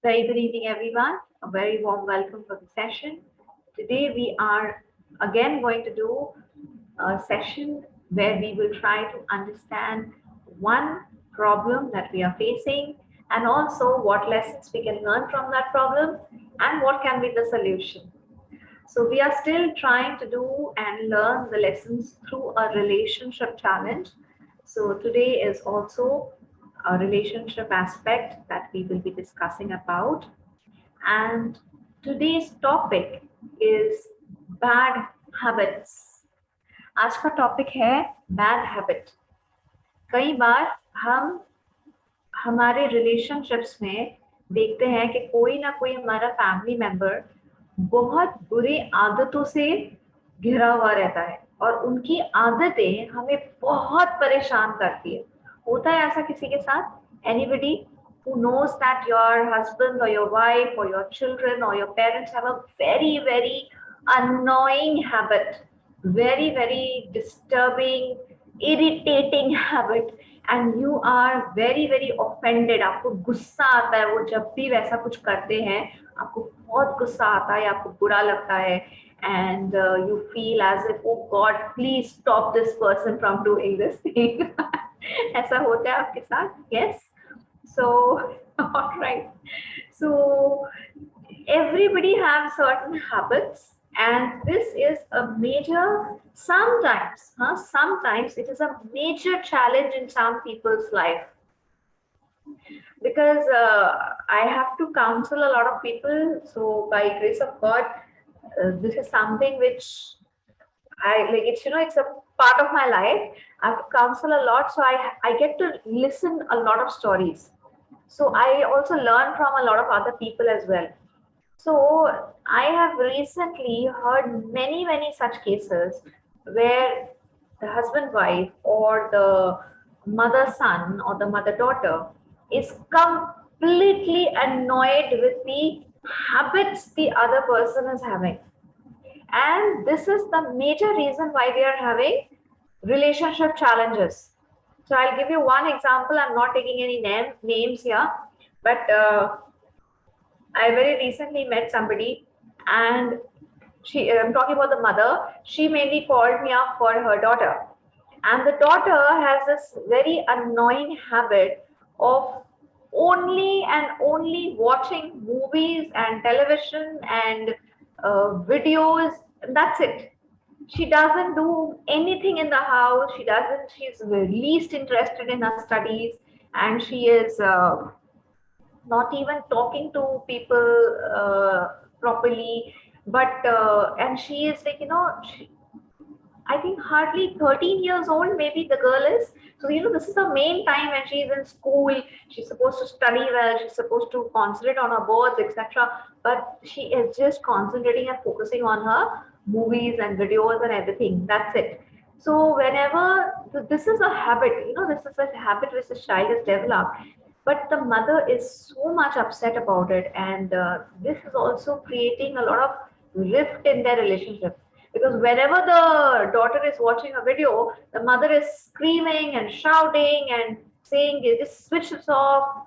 Very good evening, everyone. A very warm welcome for the session. Today, we are again going to do a session where we will try to understand one problem that we are facing and also what lessons we can learn from that problem and what can be the solution. So, we are still trying to do and learn the lessons through a relationship challenge. So, today is also a relationship aspect that we will be discussing about. And today's topic is bad habits. आज का topic है bad habit. कई बार हम हमारे relationships में देखते हैं कि कोई ना कोई हमारा फैमिली मेंबर बहुत बुरी आदतों से घिरा हुआ रहता है और उनकी आदतें हमें बहुत परेशान करती है. होता है ऐसा किसी के साथ? Anybody who knows that your husband or your wife or your children or your parents have a very annoying habit, very disturbing, irritating habit, and you are very offended. आपको गुस्सा आता है वो जब भी वैसा कुछ करते हैं, आपको बहुत गुस्सा आता है, आपको बुरा लगता है, and you feel as if, oh God, please stop this person from doing this thing. ऐसा होता है आपके साथ? Yes. So, all right. So, everybody has certain habits, and this is a major, sometimes it is a major challenge in some people's life, because I have to counsel a lot of people. So by grace of God, this is something which I like. It's a part of my life. I have to counsel a lot, so I get to listen a lot of stories. So I also learn from a lot of other people as well. So I have recently heard many such cases where the husband wife or the mother son or the mother daughter is completely annoyed with the habits the other person is having, and this is the major reason why they are having relationship challenges. So I'll give you one example. I'm not taking any names here, but I very recently met somebody, and I'm talking about the mother. She mainly called me up for her daughter, and the daughter has this very annoying habit of only and only watching movies and television and videos. That's it. She doesn't do anything in the house. She's least interested in her studies, and she is not even talking to people properly. But and she is like, I think hardly 13 years old, maybe the girl is. So, this is the main time when she's in school. She's supposed to study well, she's supposed to concentrate on her boards, etc. But she is just concentrating and focusing on her movies and videos and everything. That's it. So, whenever this is a habit, this is a habit which the child has developed. But the mother is so much upset about it, and this is also creating a lot of rift in their relationship, because whenever the daughter is watching a video, the mother is screaming and shouting and saying, just switch this off.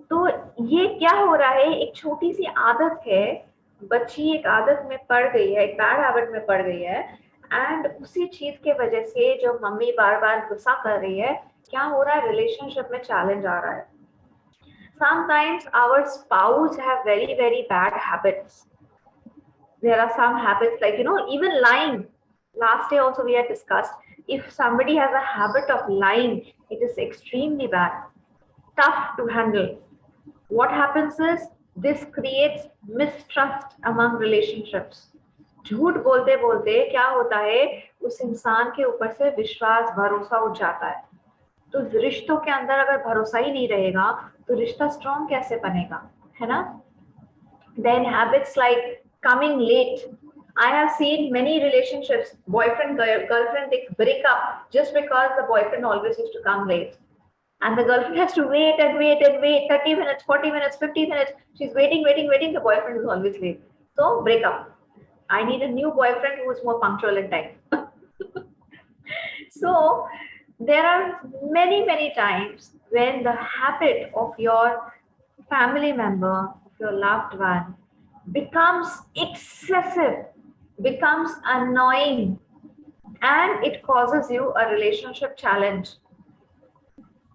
तो ये क्या हो रहा है? एक छोटी सी आदत है, बच्ची एक आदत में पड़ गई है, एक बैड हैबिट में पड़ गई है, एंड उसी चीज के वजह से जो मम्मी बार बार गुस्सा कर रही है, क्या हो रहा है? रिलेशनशिप में चैलेंज आ रहा है. Sometimes our spouse have very bad habits. There are some habits like, even lying. Last day also we had discussed, if somebody has a habit of lying, it is extremely bad, tough to handle. What happens is this creates mistrust among relationships. झूठ बोलते बोलते क्या होता है, उस इंसान के ऊपर से विश्वास भरोसा उठ जाता है. तो रिश्तों के अंदर अगर भरोसा ही नहीं रहेगा तो रिश्ता स्ट्रॉन्ग कैसे बनेगा, है ना? Then habits like coming late. I have seen many relationships, boyfriend, girlfriend, they break up just because the boyfriend always used to come late. And the girlfriend has to wait and wait and wait 30 minutes, 40 minutes, 50 minutes. She's waiting. The boyfriend is always late. So break up. I need a new boyfriend who is more punctual in time. So there are many times when the habit of your family member, your loved one becomes excessive, becomes annoying, and it causes you a relationship challenge.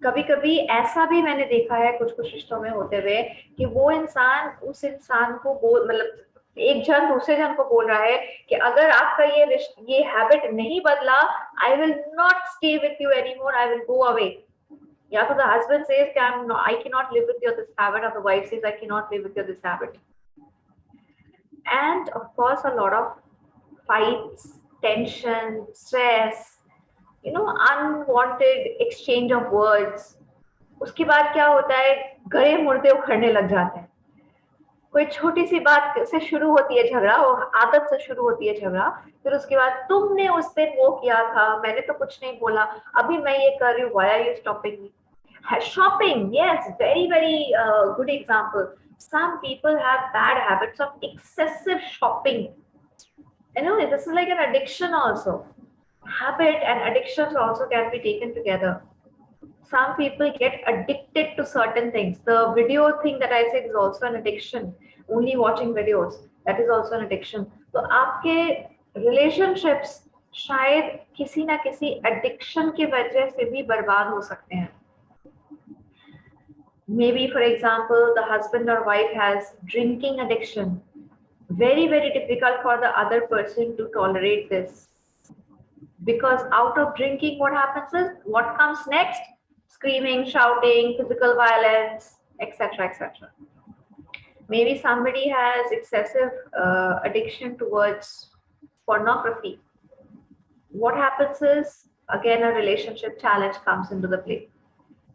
कभी कभी ऐसा भी मैंने देखा है कुछ कुछ रिश्तों में होते हुए कि वो इंसान उस इंसान को बोल मतलब एक जन दूसरे जन को बोल रहा है कि अगर आपका ये हैबिट नहीं बदला, I will not stay with you any more, I will go away. या तो द हस्बैंड सेज कि I can not live with your this habit, और the wife says I can not live with your this habit. And of course, a lot of fights, tension, stress, unwanted exchange of words. उसके बाद क्या होता है, गड़े मुर्दे उखड़ने लग जाते हैं. कोई छोटी सी बात से शुरू होती है झगड़ा, और आदत से शुरू होती है झगड़ा, फिर उसके बाद तुमने उस दिन वो किया था, मैंने तो कुछ नहीं बोला, अभी मैं ये कर रही हूँ, why are you stopping me? Shopping, yes, very very good example. Some people have bad habits of excessive shopping. This is like an addiction also. Habit and addictions also can be taken together. Some people get addicted to certain things. The video thing that I said is also an addiction. Only watching videos, that is also an addiction. So आपके relationships शायद किसी ना किसी addiction की वजह से भी बर्बाद हो सकते हैं. Maybe, for example, the husband or wife has drinking addiction. Very, very difficult for the other person to tolerate this. Because out of drinking, what happens is, what comes next? Screaming, shouting, physical violence, etc., etc. Maybe somebody has excessive addiction towards pornography. What happens is, again, a relationship challenge comes into the play.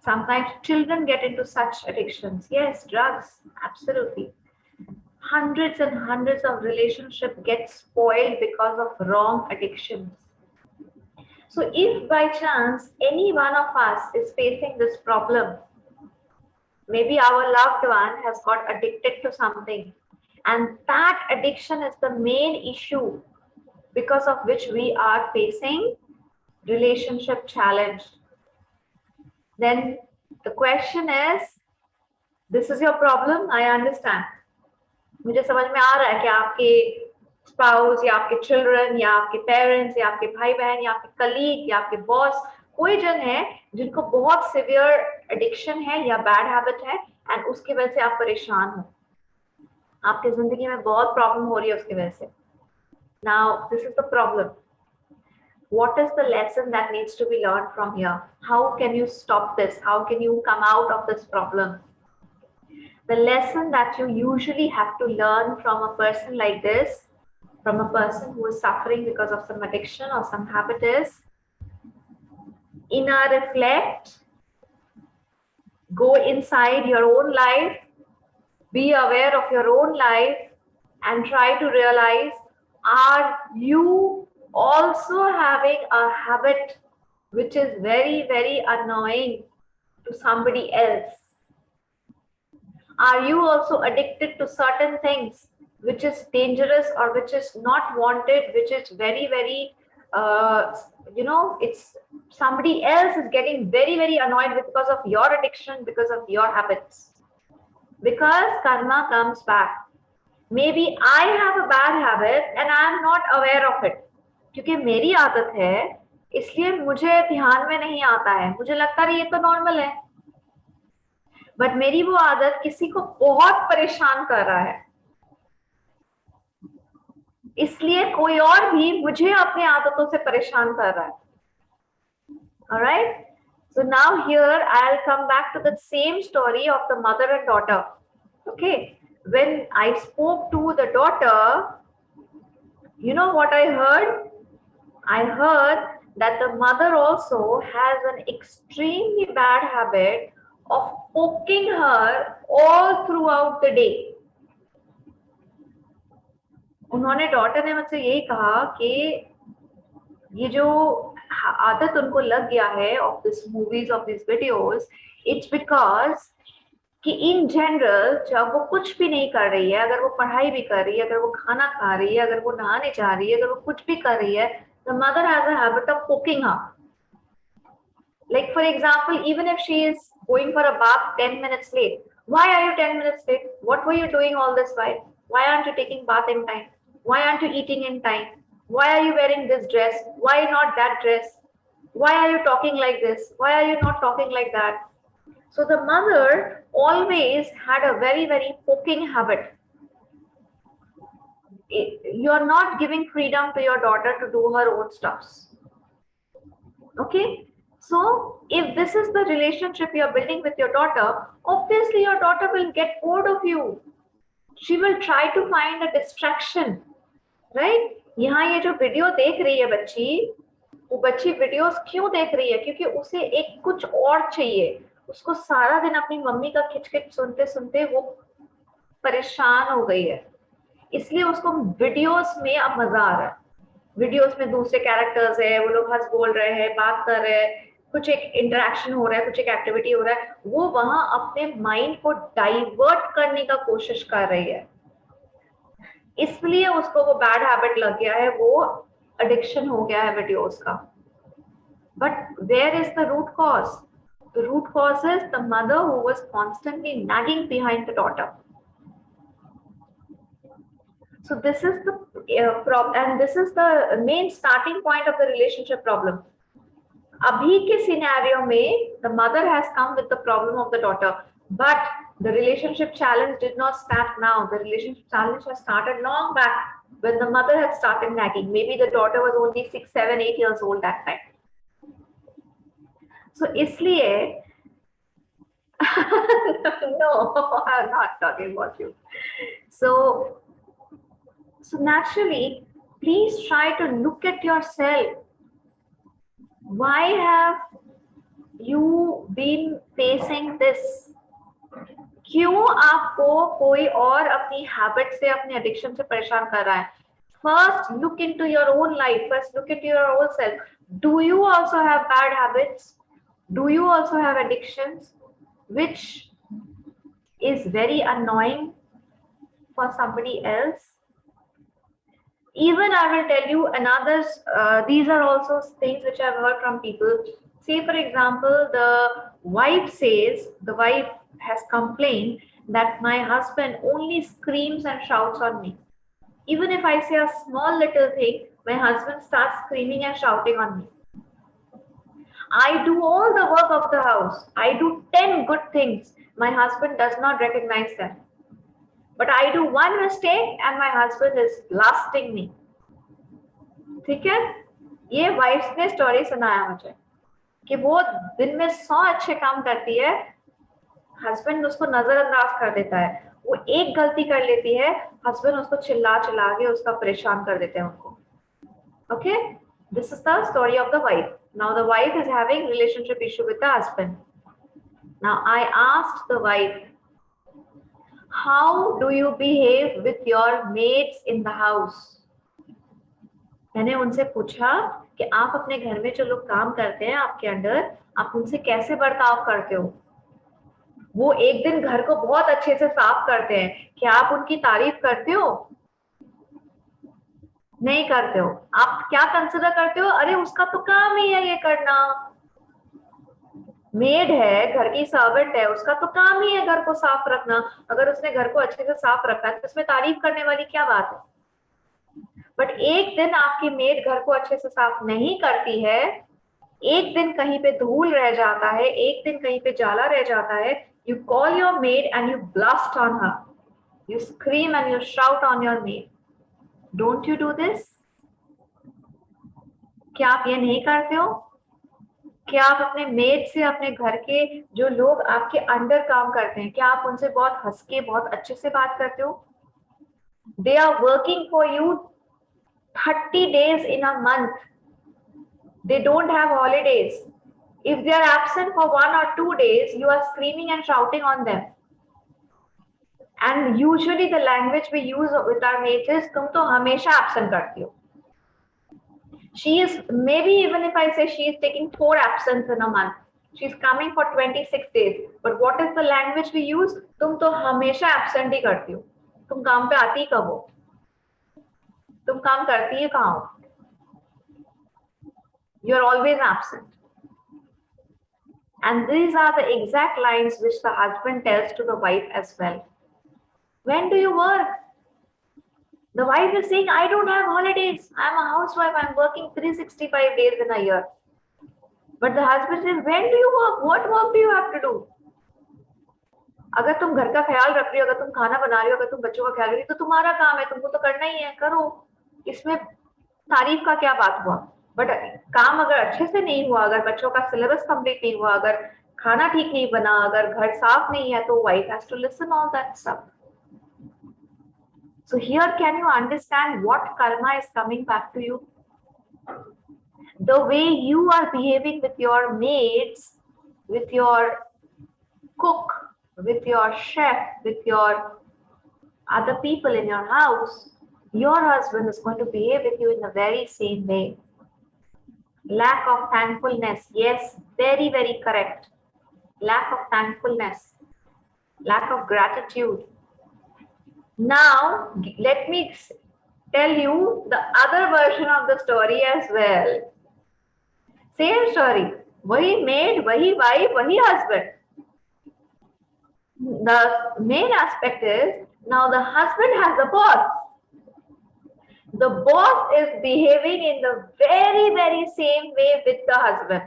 Sometimes children get into such addictions. Yes, drugs, absolutely. Hundreds and hundreds of relationships get spoiled because of wrong addictions. So if by chance any one of us is facing this problem, maybe our loved one has got addicted to something, and that addiction is the main issue because of which we are facing relationship challenge, then the question is, this is your problem, I understand. मुझे समझ में आ रहा है कि आपके spouse या आपके children या आपके पेरेंट्स या आपके भाई बहन या आपके कलीग या आपके बॉस कोई जन है जिनको बहुत सिवियर एडिक्शन है या बैड हैबिट है, एंड उसकी वजह से आप परेशान हो, आपकी जिंदगी में बहुत प्रॉब्लम हो रही है उसकी वजह से. Now this is the problem. What is the lesson that needs to be learned from here? How can you stop this? How can you come out of this problem? The lesson that you usually have to learn from a person like this, from a person who is suffering because of some addiction or some habit, is inner reflect, go inside your own life, be aware of your own life, and try to realize, are you also having a habit which is very, very annoying to somebody else? Are you also addicted to certain things which is dangerous or which is not wanted, which is very, very, it's somebody else is getting very, very annoyed because of your addiction, because of your habits? Because karma comes back. Maybe I have a bad habit and I am not aware of it. क्योंकि मेरी आदत है इसलिए मुझे ध्यान में नहीं आता है, मुझे लगता है ये तो नॉर्मल है, बट मेरी वो आदत किसी को बहुत परेशान कर रहा है, इसलिए कोई और भी मुझे अपनी आदतों से परेशान कर रहा है. Alright? So now here I'll come back to the same story of the mother and daughter. Okay, when I spoke to the daughter, you know what I heard? I heard that the mother also has an extremely bad habit of poking her all throughout the day. उन्होंने daughter ने मुझसे यही कहा कि ये जो आदत उनको लग गया है of this movies, of these videos, it's because कि in general जब वो कुछ भी नहीं कर रही है, अगर वो पढ़ाई भी कर रही है, अगर वो खाना खा रही है, अगर वो नहाने जा रही है, अगर वो कुछ भी कर रही है, the mother has a habit of poking her. Like for example, even if she is going for a bath 10 minutes late, Why are you 10 minutes late? What were you doing all this while? Why aren't you taking bath in time? Why aren't you eating in time? Why are you wearing this dress? Why not that dress? Why are you talking like this? Why are you not talking like that? So the mother always had a very, very poking habit. You're not giving freedom to your daughter to do her own stuffs. Okay? So if this is the relationship you're building with your daughter, obviously your daughter will get bored of you. She will try to find a distraction, right? यहाँ ये जो video देख रही है बच्ची, वो बच्ची videos क्यों देख रही है? क्योंकि उसे एक कुछ और चाहिए. उसको सारा दिन अपनी मम्मी का खिचखिच सुनते सुनते वो परेशान हो गई है, इसलिए उसको वीडियोस में अब मजा आ रहा है. वीडियोस में दूसरे कैरेक्टर्स है, वो लोग हंस बोल रहे हैं, बात कर रहे हैं, कुछ एक इंटरेक्शन हो रहा है, कुछ एक एक्टिविटी हो रहा है, वो वहां अपने माइंड को डाइवर्ट करने का कोशिश कर रही है. इसलिए उसको वो बैड हैबिट लग गया है, वो एडिक्शन हो गया है वीडियोस का. But where is the root cause? The root cause is the mother who was constantly nagging behind the daughter. So this is the problem, and this is the main starting point of the relationship problem. Abhi ke scenario mein, the mother has come with the problem of the daughter, but the relationship challenge did not start now. The relationship challenge has started long back when the mother had started nagging. Maybe the daughter was only 6, 7, 8 years old that time. So isliye no, I'm not talking about you. So naturally, please try to look at yourself. Why have you been facing this? क्यों आपको कोई और अपनी habit से, अपनी addiction से परेशान कर रहा है? First, look into your own life. First, look into your own self. Do you also have bad habits? Do you also have addictions, which is very annoying for somebody else? Even I will tell you another, these are also things which I've heard from people. Say, for example, the wife has complained that my husband only screams and shouts on me. Even if I say a small little thing, my husband starts screaming and shouting on me. I do all the work of the house. I do 10 good things. My husband does not recognize them. But I do one mistake and my husband is blasting me. ठीक है? ये wife ने story सुनाया मुझे कि वो दिन में 100 अच्छे काम करती है, हस्बैंड उसको नजरअंदाज कर देता है. वो एक गलती कर लेती है, हस्बैंड उसको चिल्ला चिल्ला के उसका परेशान कर देते हैं उनको. Okay? This is the story of the wife. Now the wife is having relationship issue with the husband. Now I asked the wife, how do you behave with your maids in the house? मैंने उनसे पूछा कि आप अपने घर में जो लोग काम करते हैं आपके अंडर, आप उनसे कैसे बर्ताव करते हो? वो एक दिन घर को बहुत अच्छे से साफ करते हैं, क्या आप उनकी तारीफ करते हो? नहीं करते हो. आप क्या कंसिडर करते हो? अरे उसका तो काम ही है ये करना. मेड है, घर की सर्वेंट है, उसका तो काम ही है घर को साफ रखना. अगर उसने घर को अच्छे से साफ रखा है तो उसमें तारीफ करने वाली क्या बात है? बट एक दिन आपकी मेड घर को अच्छे से साफ नहीं करती है, एक दिन कहीं पे धूल रह जाता है, एक दिन कहीं पे जाला रह जाता है, you call your maid and you blast on her, you scream and you shout on your maid. Don't you do this? क्या आप ये नहीं करते हो? क्या आप अपने मेड से, अपने घर के जो लोग आपके अंडर काम करते हैं, क्या आप उनसे बहुत हंस के, बहुत अच्छे से बात करते हो? They are working for you 30 days in a month. They don't have holidays. If they are absent for 1 or 2 days, you are screaming and shouting on them. And usually the language we use with our mates is, तुम तो हमेशा absent करती हो. She is, maybe even if I say she is taking 4 absence in a month, she is coming for 26 days. But what is the language we use? तुम तो हमेशा absent ही करती हो. तुम काम पे आती कब हो? तुम काम करती है कहाँ हो? You are always absent. And these are the exact lines which the husband tells to the wife as well. When do you work? The wife is saying, I don't have holidays. I'm a housewife. I'm working 365 days in a year. But the husband says, when do you work? What work do you have to do? अगर तुम घर का ख्याल रख रही हो, अगर तुम खाना बना रही हो, अगर तुम बच्चों का ख्याल रही हो, तो तुम्हारा काम है, तुमको तो करना ही है, करो. इसमें तारीफ का क्या बात हुआ? बट काम अगर अच्छे से नहीं हुआ, अगर बच्चों का सिलेबस कंप्लीट नहीं हुआ, अगर खाना ठीक नहीं बना, अगर घर साफ नहीं है, तो wife has to listen all that stuff. So here, can you understand what karma is coming back to you? The way you are behaving with your maids, with your cook, with your chef, with your other people in your house, your husband is going to behave with you in the very same way. Lack of thankfulness. Yes, very, very correct. Lack of thankfulness. Lack of gratitude. Now, let me tell you the other version of the story as well. Same story. Wahi maid, wahi wife, wahi husband. The main aspect is, now the husband has a boss. The boss is behaving in the very, very same way with the husband.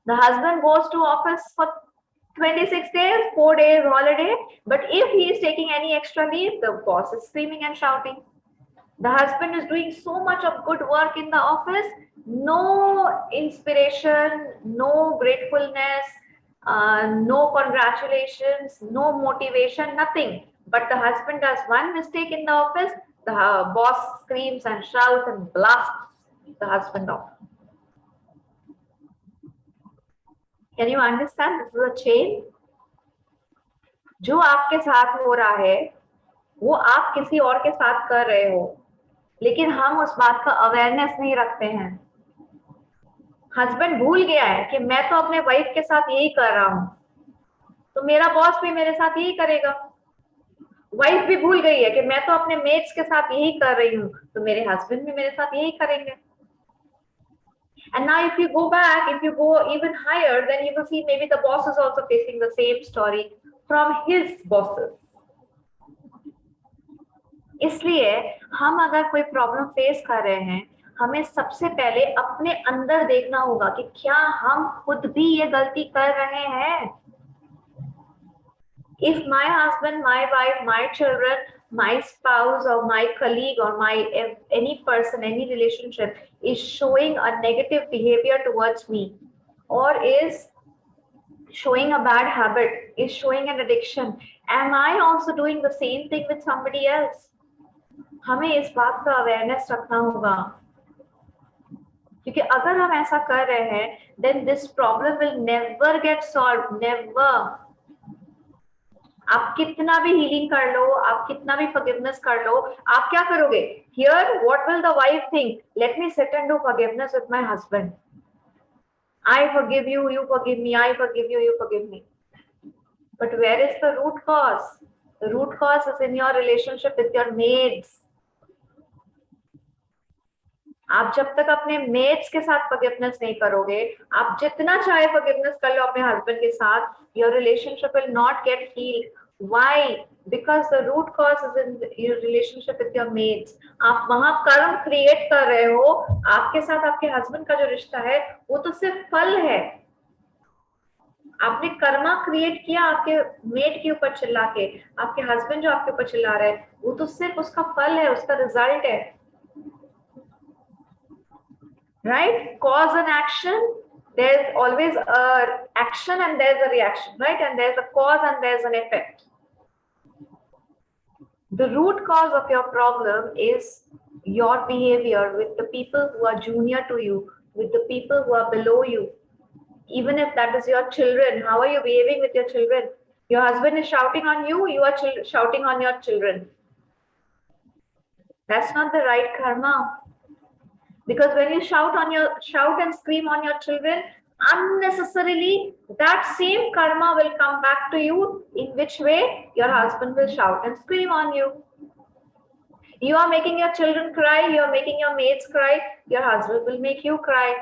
The husband goes to office for 26 days, 4 days holiday, but if he is taking any extra leave, the boss is screaming and shouting. The husband is doing so much of good work in the office, no inspiration, no gratefulness, no congratulations, no motivation, nothing. But the husband does one mistake in the office, the boss screams and shouts and blasts the husband off. Can you understand? This is a chain. जो आपके साथ हो रहा है वो आप किसी और के साथ कर रहे हो, लेकिन हम उस बात का अवेयरनेस नहीं रखते हैं. हस्बैंड भूल गया है कि मैं तो अपने वाइफ के साथ यही कर रहा हूं, तो मेरा बॉस भी मेरे साथ यही करेगा. वाइफ भी भूल गई है कि मैं तो अपने मेट्स के साथ यही कर रही हूँ, तो मेरे हस्बैंड भी मेरे साथ यही करेंगे. And now if you go back, if you go even higher, then you will see maybe the boss is also facing the same story from his bosses. इसलिए हम अगर कोई प्रॉब्लम फेस कर रहे हैं, हमें सबसे पहले अपने अंदर देखना होगा कि क्या हम खुद भी ये गलती कर रहे हैं. If my husband, my wife, my children, my spouse or my colleague or my any person, any relationship is showing a negative behavior towards me, or is showing a bad habit, is showing an addiction, am I also doing the same thing with somebody else? हमें इस बात का awareness रखना होगा, क्योंकि अगर हम ऐसा कर रहे हैं, then this problem will never get solved, never. आप कितना भी हीलिंग कर लो, आप कितना भी फॉरगिवनेस कर लो, आप क्या करोगे? Here, what will the wife think? Let me sit and do forgiveness with my husband. I forgive you, you forgive me. I forgive you, you forgive me. But where is the root cause? The root cause is in your relationship with your maids. आप जब तक अपने mats के साथ forgiveness नहीं करोगे, आप जितना चाहे फॉरगिवनेस कर लो अपने हस्बैंड के साथ, your relationship will not get healed. Why? Because the root cause is in your relationship with your mates. आप वहां कर्म क्रिएट कर रहे हो. आपके साथ आपके हस्बैंड का जो रिश्ता है वो तो सिर्फ फल है. आपने कर्मा क्रिएट किया आपके मेट के ऊपर चिल्ला के, आपके हस्बैंड जो आपके ऊपर चिल्ला रहे हैं वो तो सिर्फ उसका फल है, उसका रिजल्ट है. Right? Cause and action, there's always a action and there's a reaction, right? And there's a cause and there's an effect. The root cause of your problem is your behavior with the people who are junior to you, with the people who are below you. Even if that is your children, how are you behaving with your children? Your husband is shouting on you, you are shouting on your children. That's not the right karma. Because when you shout and scream on your children, unnecessarily that same karma will come back to you. In which way? Your husband will shout and scream on you. You are making your children cry, you are making your mates cry, your husband will make you cry.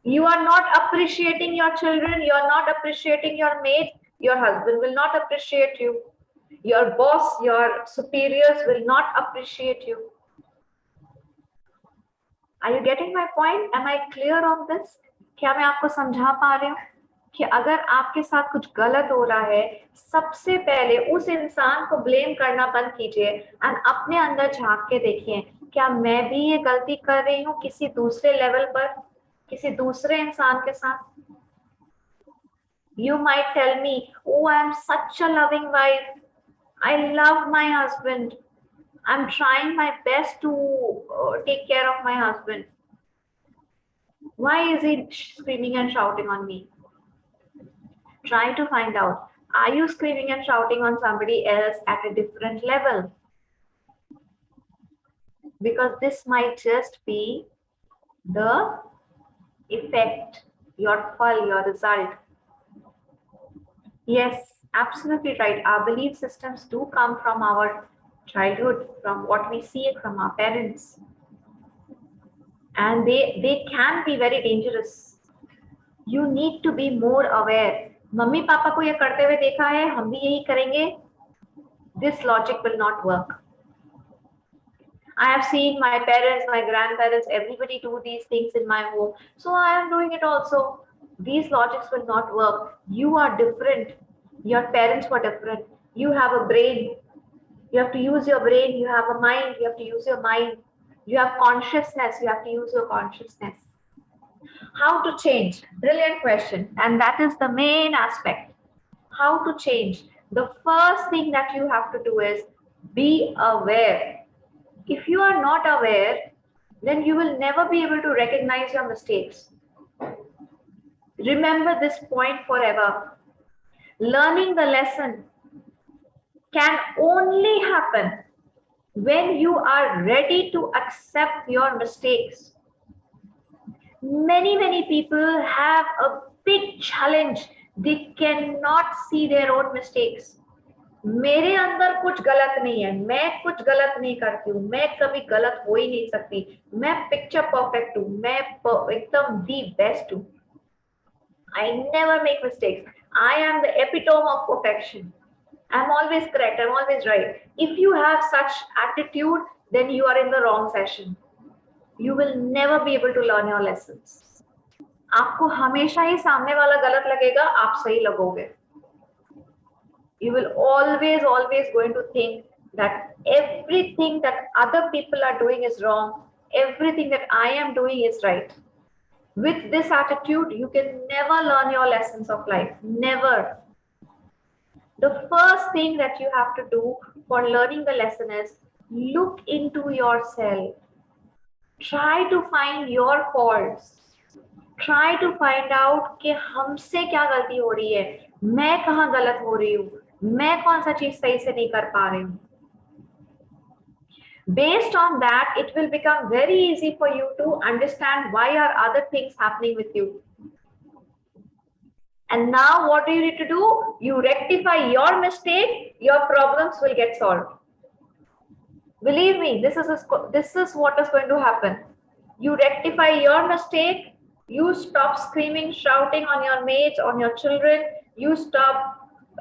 You are not appreciating your children, you are not appreciating your mate, your husband will not appreciate you. Your boss, your superiors will not appreciate you. Are you getting my point? Am I clear on this? क्या मैं आपको समझा पा रही हूँ कि अगर आपके साथ कुछ गलत हो रहा है, सबसे पहले उस इंसान को ब्लेम करना बंद कीजिए एंड अपने अंदर झांक के देखिए, क्या मैं भी ये गलती कर रही हूँ किसी दूसरे लेवल पर, किसी दूसरे इंसान के साथ? You might tell me, oh, I'm such a loving wife. I love my husband. I'm trying my best to take care of my husband. Why is he screaming and shouting on me? Try to find out. Are you screaming and shouting on somebody else at a different level? Because this might just be the effect, your fall, your result. Yes, absolutely right. Our belief systems do come from our childhood, from what we see from our parents. And they can be very dangerous. You need to be more aware. Mummy papa को ये करते हुए देखा है, हम भी यही करेंगे. This logic will not work. I have seen my parents, my grandparents, everybody do these things in my home. So I am doing it also. These logics will not work. You are different. Your parents were different. You have a brain. You have to use your brain. You have a mind. You have to use your mind. You have consciousness. You have to use your consciousness. How to change? Brilliant question. And that is the main aspect. How to change? The first thing that you have to do is be aware. If you are not aware, then you will never be able to recognize your mistakes. Remember this point forever. Learning the lesson can only happen when you are ready to accept your mistakes. Many people have a big challenge. They cannot see their own mistakes. मेरे अंदर कुछ गलत नहीं है, मैं कुछ गलत नहीं करती हूँ, मैं कभी गलत हो ही नहीं सकती, मैं पिक्चर परफेक्ट हूँ, मैं एकदम दी बेस्ट हूँ. I never make mistakes. I am the epitome of perfection. I'm always correct. I'm always right. If you have such attitude, then you are in the wrong session. You will never be able to learn your lessons. आपको हमेशा ही सामने वाला गलत लगेगा, आप सही लगोगे. You will always going to think that everything that other people are doing is wrong. Everything that I am doing is right. With this attitude, you can never learn your lessons of life. Never. The first thing that you have to do for learning the lesson is look into yourself. Try to find your faults. Try to find out कि हमसे क्या गलती हो रही है, मैं कहाँ गलत हो रही हूँ, मैं कौन सा चीज सही से नहीं कर पा रही हूँ. Based on that, it will become very easy for you to understand why are other things happening with you. And now what do you need to do? You rectify your mistake, your problems will get solved. Believe me, this is what is going to happen. You rectify your mistake, you stop screaming, shouting on your mates, on your children, you stop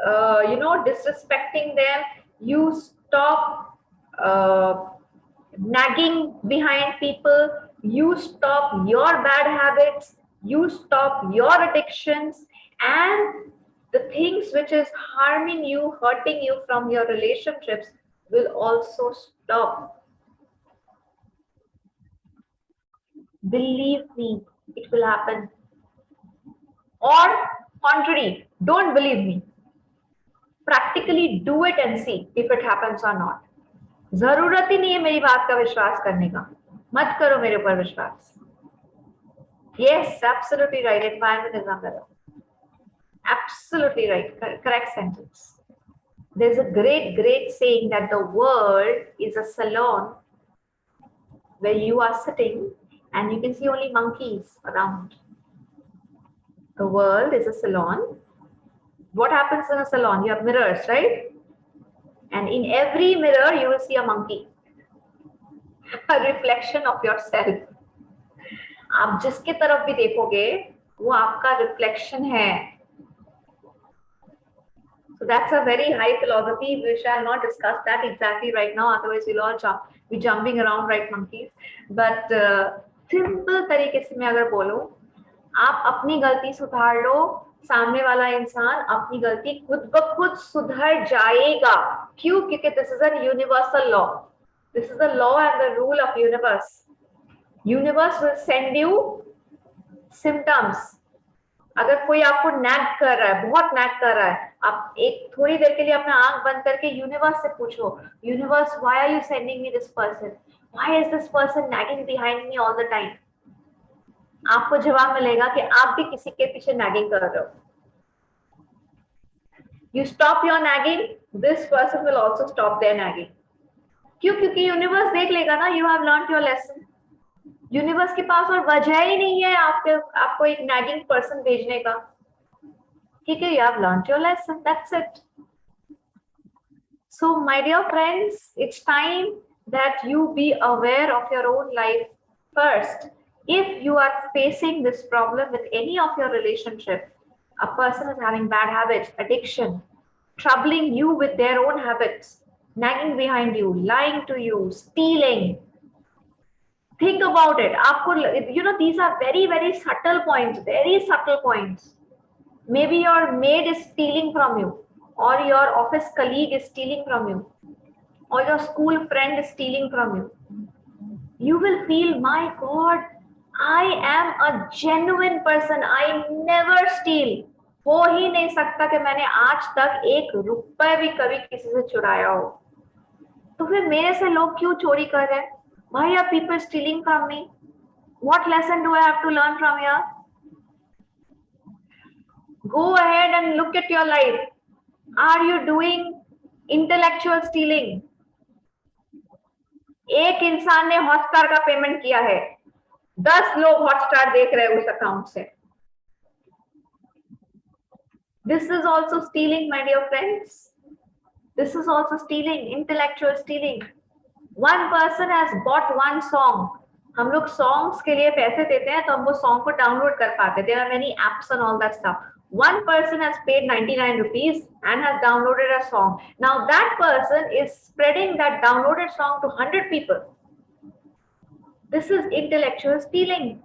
disrespecting them, you stop nagging behind people, you stop your bad habits, you stop your addictions, and the things which is harming you, hurting you from your relationships will also stop. Believe me, it will happen. Or contrary, don't believe me. Practically do it and see if it happens or not. जरूरत ही नहीं है मेरी बात का विश्वास करने का, मत करो मेरे ऊपर विश्वास. Yes, absolutely right. Environment is another. Absolutely right. Correct sentence. There's a great saying that the world is a salon where you are sitting and you can see only monkeys around. The world is a salon. What happens in a salon? You have mirrors, right? And in every mirror, you will see a monkey, a reflection of yourself. आप जिसके तरफ भी देखोगे वो आपका reflection है. So that's a very high philosophy. We shall not discuss that exactly right now, otherwise we'll all be jumping around like monkeys. But simple तरीके से मैं अगर बोलूं, आप अपनी गलती सुधार लो, सामने वाला इंसान अपनी गलती खुद ब खुद सुधर जाएगा. क्यों? क्योंकि this is a universal law. This is the law and the rule of universe. Universe will send you symptoms. अगर कोई आपको नैग कर रहा है, बहुत नैग कर रहा है, आप एक थोड़ी देर के लिए अपना आंख बंद करके यूनिवर्स से पूछो, universe why are you sending me this person, why is this person nagging behind me all the time. आपको जवाब मिलेगा कि आप भी किसी के पीछे नैगिंग कर रहे हो. You stop your nagging, this person will also stop their nagging. क्यों? क्योंकि यूनिवर्स देख लेगा ना, you have learned your lesson. Universe के पास और वजह ही नहीं है आपको एक नैगिंग पर्सन भेजने का, क्योंकि you have learned your lesson. That's it. So my dear friends, it's time that you be aware of your own life first. If you are facing this problem with any of your relationship, a person is having bad habits, addiction, troubling you with their own habits, nagging behind you, lying to you, stealing, think about it. आपको, you know, these are very, very subtle points, very subtle points. Maybe your maid is stealing from you, or your office colleague is stealing from you, or your school friend is stealing from you. You will feel, my God, I am a genuine person. I never steal. हो ही नहीं सकता कि मैंने आज तक एक रुपए भी कभी किसी से चुराया हो. तो फिर मेरे से लोग क्यों चोरी कर रहे हैं? Why are people stealing from me? What lesson do I have to learn from here? Go ahead and look at your life. Are you doing intellectual stealing? एक इंसान ने हॉटस्टार का पेमेंट किया है, 10 लोग हॉटस्टार देख रहे हैं उस अकाउंट से. This is also stealing, my dear friends. This is also stealing, intellectual stealing. One person has bought one song. हम लोग songs के लिए पैसे देते हैं तो हम वो song को download कर पाते. There are many apps and all that stuff. One person has paid 99 rupees and has downloaded a song. Now that person is spreading that downloaded song to 100 people. This is intellectual stealing.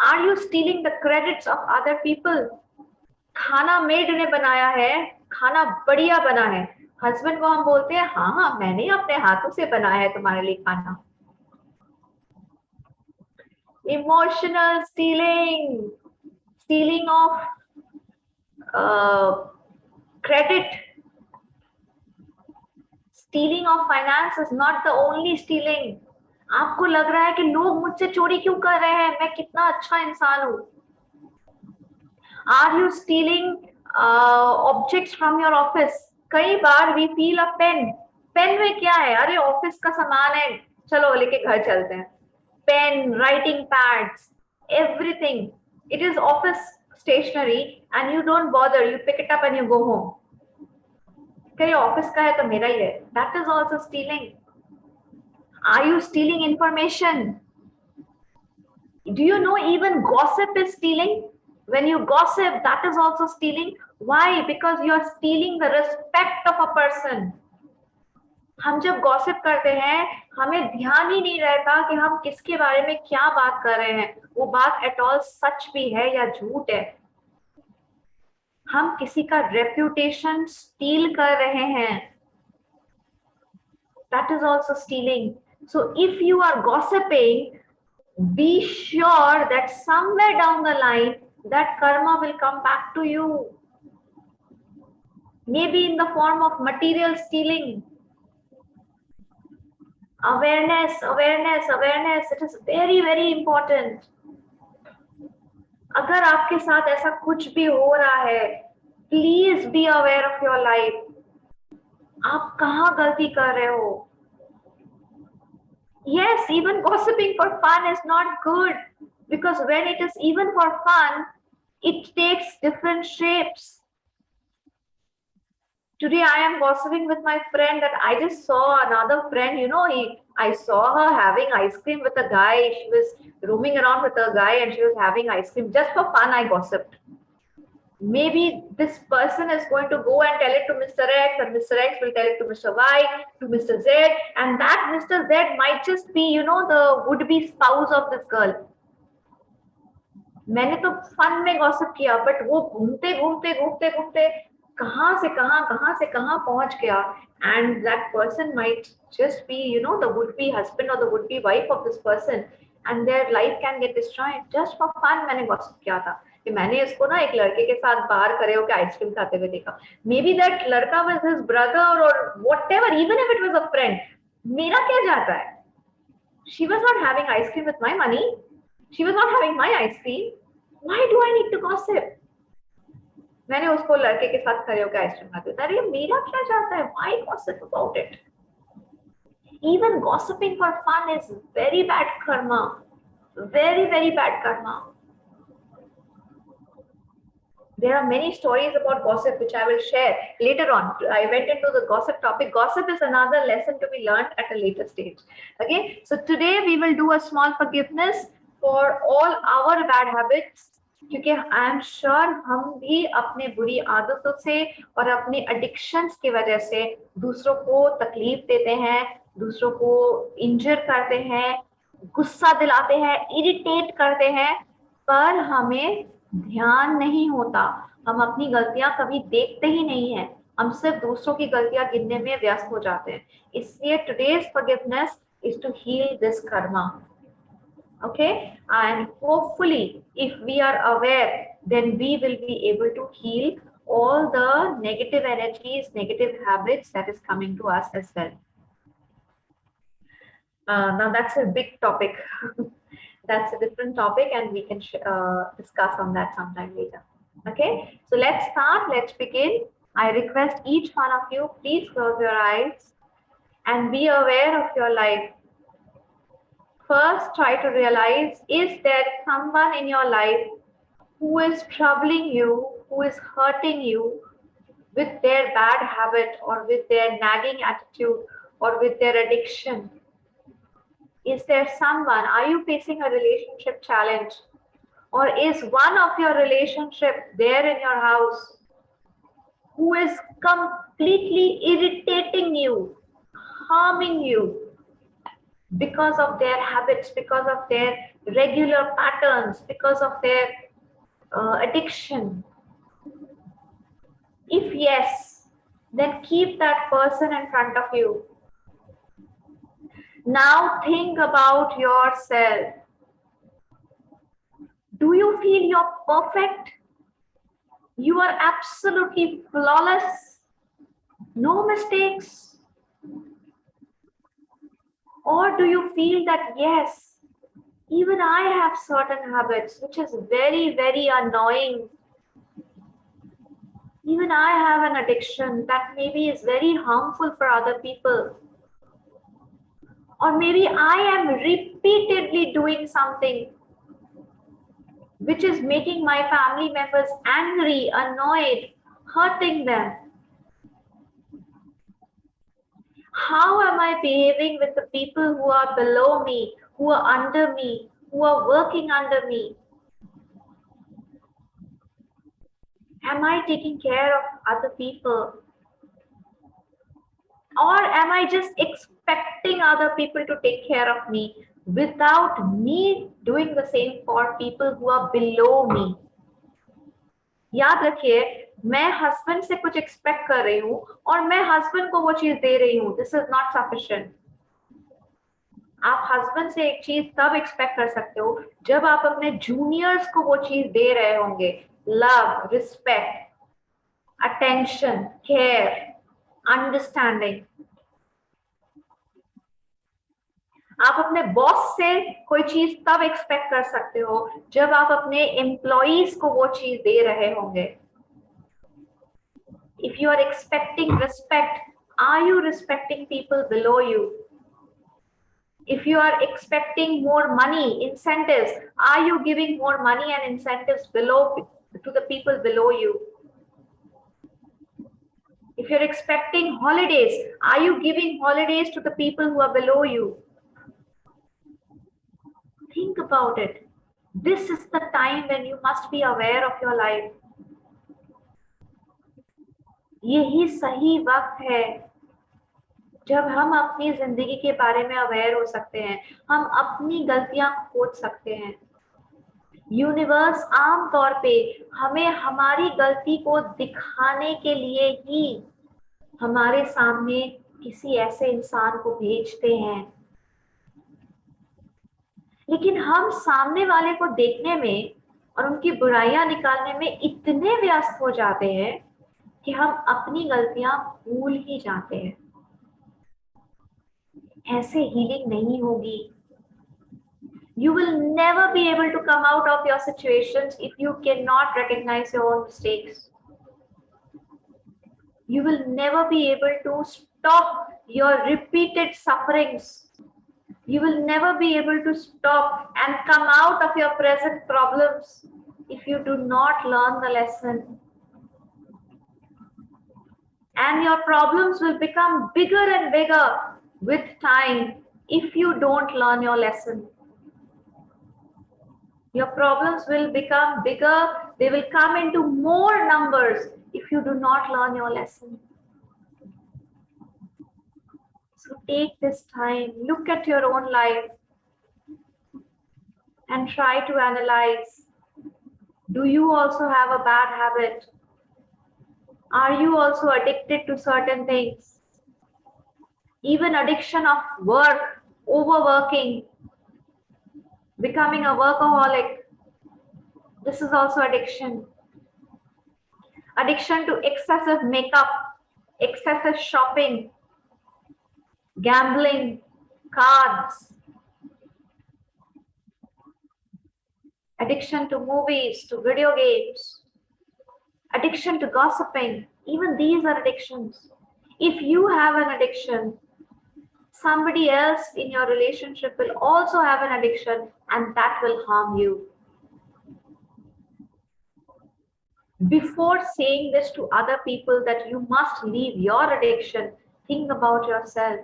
Are you stealing the credits of other people? खाना made ने बनाया है, खाना बढ़िया बना है. Husband को हम बोलते हैं, हाँ हाँ मैंने अपने हाथों से बनाया है तुम्हारे लिए खाना. Emotional stealing, stealing of credit, stealing of finance is not the only stealing. आपको लग रहा है कि लोग मुझसे चोरी क्यों कर रहे हैं, मैं कितना अच्छा इंसान हूं. Are you stealing objects from your office? कई बार we feel a pen. Pen में क्या है? अरे ऑफिस का सामान है, चलो लेके घर चलते हैं. Pen, writing pads, everything. It is office stationery and you don't bother. You pick it up and you go home. कहीं ऑफिस का है तो मेरा ही है. That is also stealing. Are you stealing information? Do you know even gossip is stealing? When you gossip, that is also stealing. Why? Because you are stealing the respect of a person. हम जब gossip करते हैं हमें ध्यान ही नहीं रहता कि हम किसके बारे में क्या बात कर रहे हैं, वो बात एट ऑल सच भी है या झूठ है. हम किसी का रेप्यूटेशन स्टील कर रहे हैं. That is also stealing. So if you are gossiping, be sure that somewhere down the line that karma will come back to you. Maybe in the form of material stealing. Awareness, awareness, awareness. It is very, very important. अगर आपके साथ ऐसा कुछ भी हो रहा है, please be aware of your life. आप कहाँ गलती कर रहे हो? Yes, even gossiping for fun is not good, because when it is even for fun, it takes different shapes. Today I am gossiping with my friend that I just saw another friend, I saw her having ice cream with a guy. She was roaming around with a guy and she was having ice cream. Just for fun, I gossiped. Maybe this person is going to go and tell it to Mr. X, and Mr. X will tell it to Mr. Y, to Mr. Z, and that Mr. Z might just be, the would-be spouse of this girl. मैंने तो fun में gossip किया, but वो घूमते घूमते घूमते घूमते कहाँ से कहाँ पहुंच गया, and that person might just be, the would-be husband or the would-be wife of this person, and their life can get destroyed just for fun. मैंने गॉसिप किया था कि मैंने इसको ना एक लड़के के साथ बाहर खड़े होकर आइसक्रीम खाते हुए देखा. Maybe that लड़का was his brother or whatever, even if it was a friend. मेरा क्या जाता है? She was not having ice cream with my money. She was not having my ice cream. Why do I need to gossip? मैंने उसको लड़के के साथ खड़े होकर आइसक्रीम खाते हुए, अरे मेरा क्या जाता है? Why gossip about it? Even gossiping for fun is very bad karma. Very, very bad karma. There are many stories about gossip which I will share later on. I went into the gossip topic. Gossip is another lesson to be learned at a later stage. Okay, so today we will do a small forgiveness for all our bad habits, क्योंकि I am sure हम भी अपने बुरी आदतों से और अपने addictions की वजह से दूसरों को तकलीफ देते हैं, दूसरों को इंजर करते हैं, गुस्सा दिलाते हैं, इरिटेट करते हैं, पर हमें ध्यान नहीं होता. हम अपनी गलतियां कभी देखते ही नहीं हैं, हम सिर्फ दूसरों की गलतियां गिनने में व्यस्त हो जाते हैं. इसलिए today's forgiveness is to heal this karma. Okay, and hopefully if we are aware, then we will be able to heal all the negative energies, negative habits that is coming to us as well. Now that's a big topic. That's a different topic, and we can discuss on that sometime later. Okay, so let's start. Let's begin. I request each one of you, please close your eyes and be aware of your life. First, try to realize, is there someone in your life who is troubling you, who is hurting you with their bad habit or with their nagging attitude or with their addiction? Is there someone? Are you facing a relationship challenge? Or is one of your relationship there in your house who is completely irritating you, harming you, because of their habits, because of their regular patterns, because of their addiction? If yes, then keep that person in front of you. Now think about yourself. Do you feel you're perfect? You are absolutely flawless, no mistakes? Or do you feel that, yes, even I have certain habits which is very, very annoying. Even I have an addiction that maybe is very harmful for other people. Or maybe I am repeatedly doing something which is making my family members angry, annoyed, hurting them. How am I behaving with the people who are below me, who are under me, who are working under me? Am I taking care of other people? Or am I just expecting other people to take care of me without me doing the same for people who are below me? याद रखिए, मैं husband से कुछ expect कर रही हूँ और मैं हस्बैंड को वो चीज दे रही हूँ. This is not sufficient. आप हस्बैंड से एक चीज तब एक्सपेक्ट कर सकते हो जब आप अपने जूनियर्स को वो चीज दे रहे होंगे. Love, respect, attention, care, understanding. आप अपने बॉस से कोई चीज तब एक्सपेक्ट कर सकते हो जब आप अपने एम्प्लॉइज को वो चीज दे रहे होंगे. If you are expecting respect, are you respecting people below you? If you are expecting more money, incentives, are you giving more money and incentives below to the people below you? If you're expecting holidays, are you giving holidays to the people who are below you? Think about it. This is the time when you must be aware of your life. यही सही वक्त है जब हम अपनी जिंदगी के बारे में अवेयर हो सकते हैं, हम अपनी गलतियां खोज सकते हैं। यूनिवर्स आमतौर पे हमें हमारी गलती को दिखाने के लिए ही हमारे सामने किसी ऐसे इंसान को भेजते हैं, लेकिन हम सामने वाले को देखने में और उनकी बुराइयां निकालने में इतने व्यस्त हो जाते हैं कि हम अपनी गलतियां भूल ही जाते हैं। ऐसे हीलिंग नहीं होगी। You will never be able to come out of your situations if you cannot recognize your own mistakes. You will never be able to stop your repeated sufferings. You will never be able to stop and come out of your present problems if you do not learn the lesson. And your problems will become bigger and bigger with time if you don't learn your lesson. Your problems will become bigger, they will come into more numbers if you do not learn your lesson. So take this time, look at your own life and try to analyze. Do you also have a bad habit? Are you also addicted to certain things? Even addiction of work, overworking, becoming a workaholic, this is also addiction. Addiction to excessive makeup, excessive shopping, gambling, cards, addiction to movies, to video games, addiction to gossiping. Even these are addictions. If you have an addiction, somebody else in your relationship will also have an addiction, and that will harm you. Before saying this to other people that you must leave your addiction, think about yourself.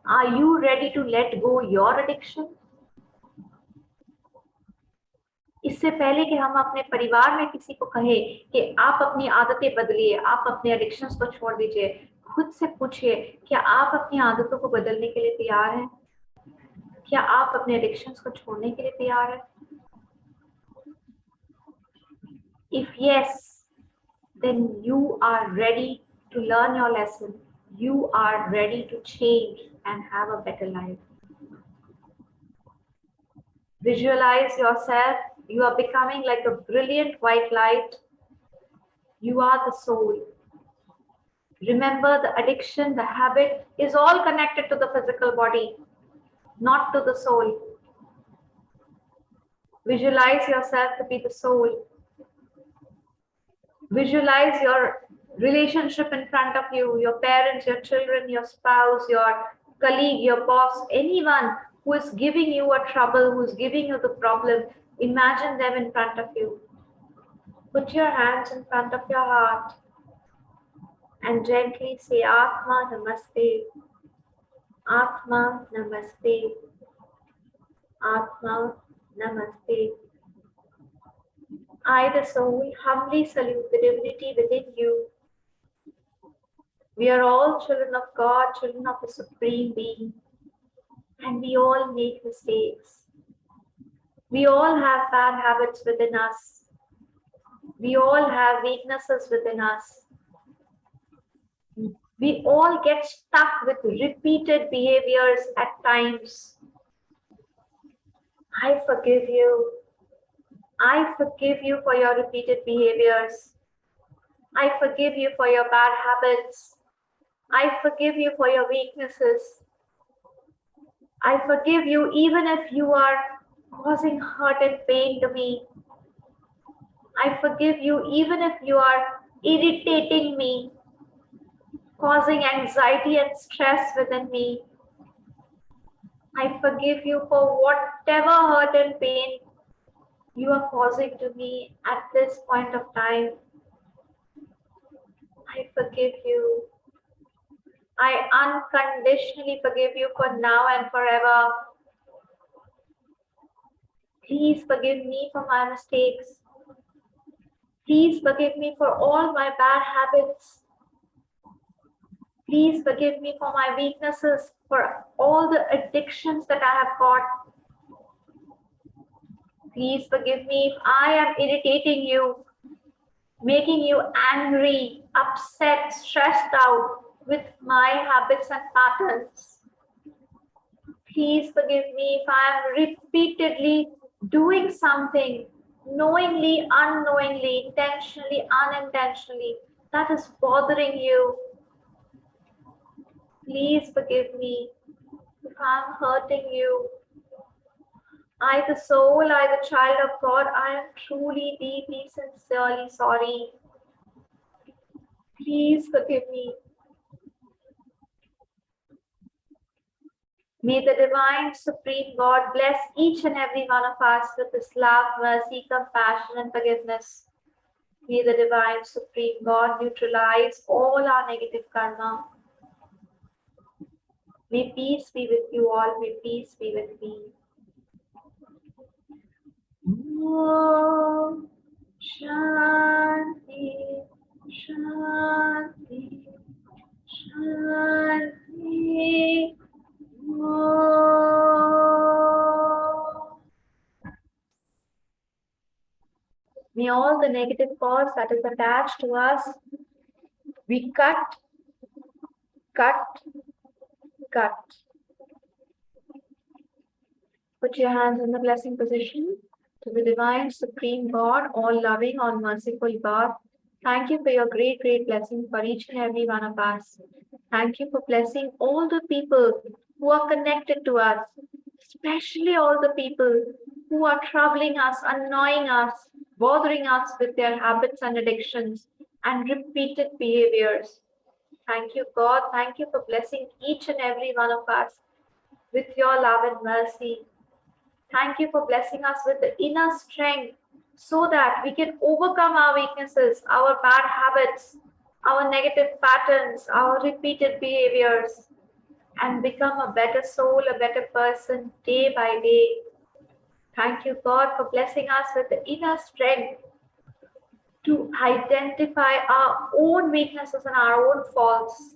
Are you ready to let go your addiction? इससे पहले कि हम अपने परिवार में किसी को कहें कि आप अपनी आदतें बदलिए, आप अपने एडिक्शंस को छोड़ दीजिए, खुद से पूछिए, क्या आप अपनी आदतों को बदलने के लिए तैयार हैं? क्या आप अपने एडिक्शंस को छोड़ने के लिए तैयार हैं? If yes, then you are ready to learn your lesson. You are ready to change and have a better life. Visualize yourself. You are becoming like a brilliant white light. You are the soul. Remember, the addiction, the habit is all connected to the physical body, not to the soul. Visualize yourself to be the soul. Visualize your relationship in front of you, your parents, your children, your spouse, your colleague, your boss, anyone who is giving you a trouble, who is giving you the problem. Imagine them in front of you. Put your hands in front of your heart and gently say, Atma Namaste, Atma Namaste, Atma Namaste. I, the soul, humbly salute the divinity within you. We are all children of God, children of the Supreme Being, and we all make mistakes. We all have bad habits within us. We all have weaknesses within us. We all get stuck with repeated behaviors at times. I forgive you. I forgive you for your repeated behaviors. I forgive you for your bad habits. I forgive you for your weaknesses. I forgive you even if you are causing hurt and pain to me. I forgive you even if you are irritating me, causing anxiety and stress within me. I forgive you for whatever hurt and pain you are causing to me at this point of time. I forgive you. I unconditionally forgive you for now and forever. Please forgive me for my mistakes. Please forgive me for all my bad habits. Please forgive me for my weaknesses, for all the addictions that I have got. Please forgive me if I am irritating you, making you angry, upset, stressed out with my habits and patterns. Please forgive me if I am repeatedly doing something, knowingly, unknowingly, intentionally, unintentionally, that is bothering you. Please forgive me if I am hurting you. I, the soul, I, the child of God, I am truly, deeply, sincerely sorry. Please forgive me. May the divine, supreme God bless each and every one of us with His love, mercy, compassion, and forgiveness. May the divine, supreme God neutralize all our negative karma. May peace be with you all. May peace be with me. Om Shanti, Shanti, Shanti. May all the negative cause that is attached to us, we cut. Put your hands in the blessing position. To the divine, supreme God, all loving, all merciful God, thank you for your great, great blessing for each and every one of us. Thank you for blessing all the people who are connected to us, especially all the people who are troubling us, annoying us, bothering us with their habits and addictions and repeated behaviors. Thank you, God. Thank you for blessing each and every one of us with your love and mercy. Thank you for blessing us with the inner strength so that we can overcome our weaknesses, our bad habits, our negative patterns, our repeated behaviors, and become a better soul, a better person day by day. Thank you, God, for blessing us with the inner strength to identify our own weaknesses and our own faults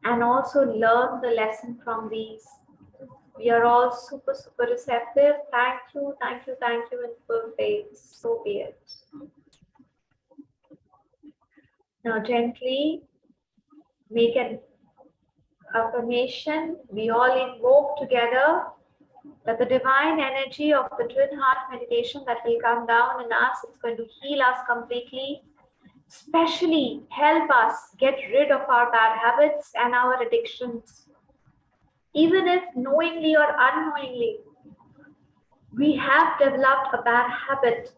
and also learn the lesson from these. We are all super, super receptive. Thank you, thank you, thank you in full faith. So be it. Now gently make an affirmation. We all invoke together that the divine energy of the twin heart meditation that will come down in us is going to heal us completely. Especially help us get rid of our bad habits and our addictions. Even if knowingly or unknowingly, we have developed a bad habit,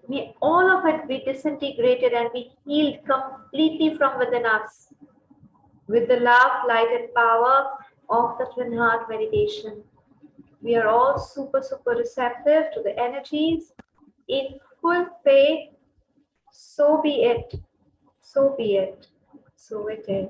may all of it be disintegrated and be healed completely from within us with the love, light, and power of the twin heart meditation. We are all super, super receptive to the energies in full faith. So be it. So be it. So it is.